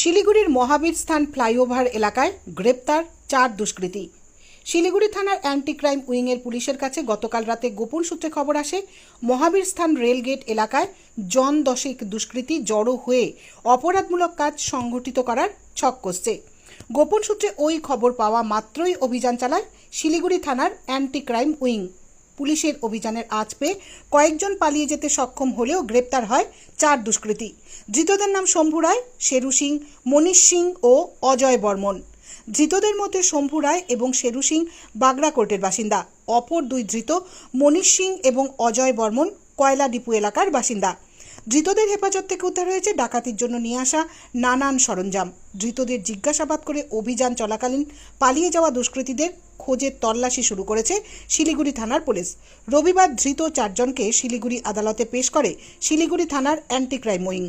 শিলিগুড়ির মহাবীর স্থান ফ্লাইওভার এলাকায় গ্রেপ্তার 4 দুষ্কৃতী। শিলিগুড়ি থানার অ্যান্টি ক্রাইম উইংয়ের পুলিশের কাছে গতকাল রাতে গোপন সূত্রে খবর আসে, মহাবীর স্থান রেলগেট এলাকায় জন 10 দুষ্কৃতী জড়ো হয়ে অপরাধমূলক কাজ সংঘটিত করার ছক কষছে। গোপন সূত্রে ওই খবর পাওয়া মাত্রই অভিযান চালায় শিলিগুড়ি থানার অ্যান্টি ক্রাইম উইং। পুলিশের অভিযানের আঁচ পেয়ে কয়েকজন পালিয়ে যেতে সক্ষম হলেও গ্রেপ্তার হয় 4 দুষ্কৃতী। ধৃতদের নাম শম্ভু রায়, শেরু সিং, মনীষ সিং ও অজয় বর্মন। ধৃতদের মধ্যে শম্ভু রায় এবং শেরু সিং বাগড়াকোটের বাসিন্দা। অপর 2 ধৃত মনীষ সিং এবং অজয় বর্মন কয়লা ডিপো এলাকার বাসিন্দা। ধৃতদের হেফাজত থেকে উদ্ধার হয়েছে ডাকাতির জন্য নিয়ে আসা নানান সরঞ্জাম। ধৃতদের জিজ্ঞাসাবাদ করে অভিযান চলাকালীন পালিয়ে যাওয়া দুষ্কৃতীদের খোঁজের তল্লাশি শুরু করেছে শিলিগুড়ি থানার পুলিশ। রবিবার ধৃত 4 জনকে শিলিগুড়ি আদালতে পেশ করে শিলিগুড়ি থানার অ্যান্টি ক্রাইম উইং।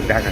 ঢাকা